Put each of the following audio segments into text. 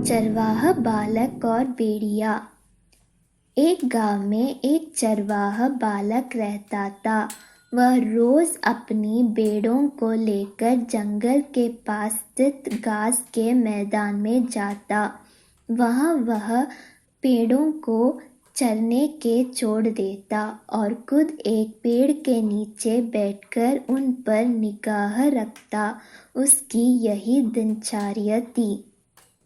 चरवाहा बालक और भेड़िया। एक गांव में एक चरवाहा बालक रहता था। वह रोज अपनी भेड़ों को लेकर जंगल के पास स्थित घास के मैदान में जाता। वहां वह पेड़ों को चरने के छोड़ देता और खुद एक पेड़ के नीचे बैठकर उन पर निगाह रखता। उसकी यही दिनचर्या थी।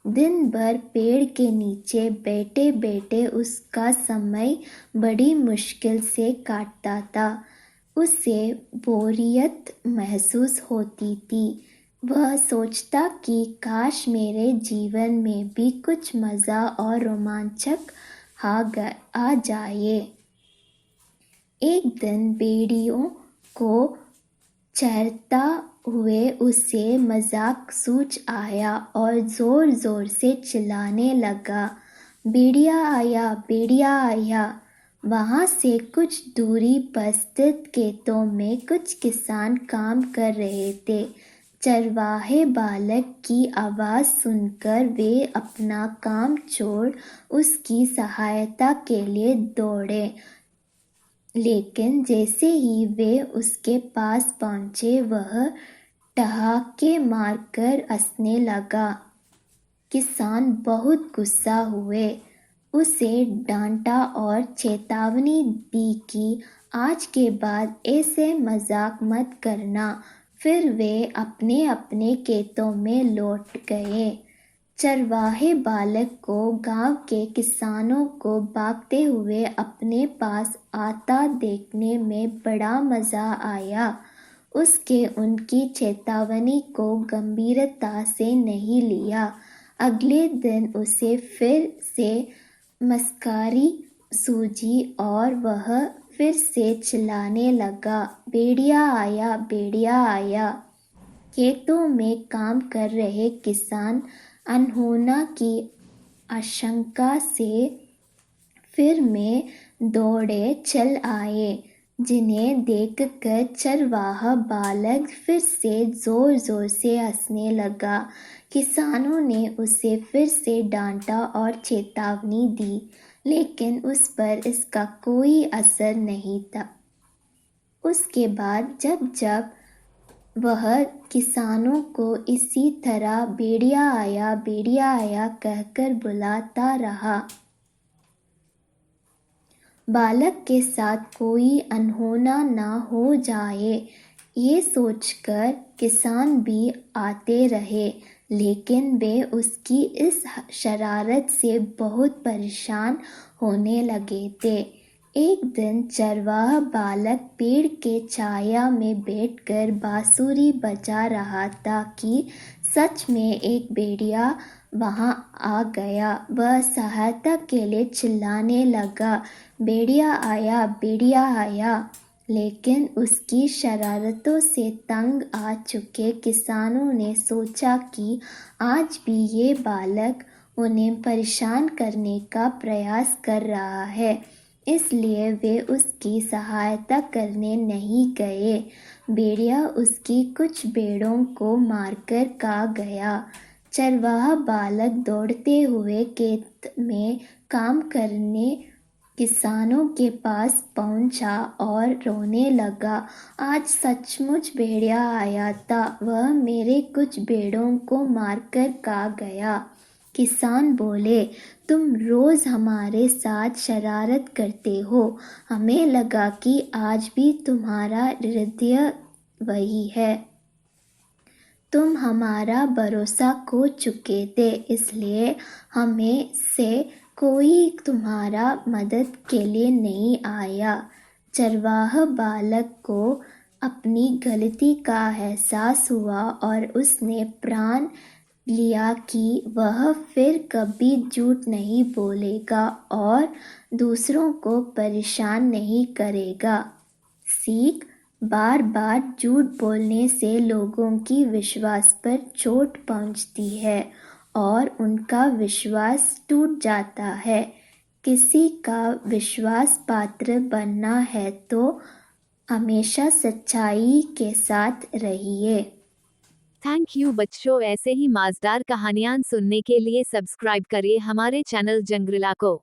दिन भर पेड़ के नीचे बैठे बैठे उसका समय बड़ी मुश्किल से काटता था। उसे बोरियत महसूस होती थी। वह सोचता कि काश मेरे जीवन में भी कुछ मज़ा और रोमांचक आ जाए। एक दिन भेड़ियों को चरता हुए उसे मजाक सूझ आया और जोर जोर से चिल्लाने लगा, भेड़िया आया, भेड़िया आया। वहां से कुछ दूरी पर स्थित खेतों में कुछ किसान काम कर रहे थे। चरवाहे बालक की आवाज़ सुनकर वे अपना काम छोड़ उसकी सहायता के लिए दौड़े। लेकिन जैसे ही वे उसके पास पहुंचे वह ठहाके मारकर हंसने लगा। किसान बहुत गुस्सा हुए, उसे डांटा और चेतावनी दी कि आज के बाद ऐसे मजाक मत करना। फिर वे अपने अपने खेतों में लौट गए। चरवाहे बालक को गांव के किसानों को भागते हुए अपने पास आता देखने में बड़ा मज़ा आया। उसके उनकी चेतावनी को गंभीरता से नहीं लिया। अगले दिन उसे फिर से मस्कारी सूझी और वह फिर से चिल्लाने लगा, भेड़िया आया, भेड़िया आया। खेतों में काम कर रहे किसान अनहोनी की आशंका से फिर में दौड़े चल आए, जिन्हें देखकर चरवाहा बालक फिर से जोर जोर से हंसने लगा। किसानों ने उसे फिर से डांटा और चेतावनी दी, लेकिन उस पर इसका कोई असर नहीं था। उसके बाद जब जब वह किसानों को इसी तरह भेड़िया आया कहकर बुलाता रहा। बालक के साथ कोई अनहोना ना हो जाए, ये सोचकर किसान भी आते रहे, लेकिन वे उसकी इस शरारत से बहुत परेशान होने लगे थे। एक दिन चरवाहा बालक पेड़ के छाया में बैठकर बांसुरी बजा रहा था कि सच में एक भेड़िया वहां आ गया। वह सहायता के लिए चिल्लाने लगा, भेड़िया आया, भेड़िया आया। लेकिन उसकी शरारतों से तंग आ चुके किसानों ने सोचा कि आज भी ये बालक उन्हें परेशान करने का प्रयास कर रहा है, इसलिए वे उसकी सहायता करने नहीं गए। भेड़िया उसकी कुछ भेड़ों को मारकर खा गया। चरवाहा बालक दौड़ते हुए खेत में काम करने किसानों के पास पहुंचा और रोने लगा, आज सचमुच भेड़िया आया था, वह मेरे कुछ भेड़ों को मारकर खा गया। किसान बोले, तुम रोज हमारे साथ शरारत करते हो, हमें लगा कि आज भी तुम्हारा हृदय वही है। तुम हमारा भरोसा खो चुके थे, इसलिए हमें से कोई तुम्हारा मदद के लिए नहीं आया। चरवाहा बालक को अपनी गलती का एहसास हुआ और उसने प्रण लिया कि वह फिर कभी झूठ नहीं बोलेगा और दूसरों को परेशान नहीं करेगा। सीख, बार बार झूठ बोलने से लोगों की विश्वास पर चोट पहुंचती है और उनका विश्वास टूट जाता है। किसी का विश्वास पात्र बनना है तो हमेशा सच्चाई के साथ रहिए। थैंक यू बच्चों, ऐसे ही मजेदार कहानियां सुनने के लिए सब्सक्राइब करिए हमारे चैनल जंगरिला को।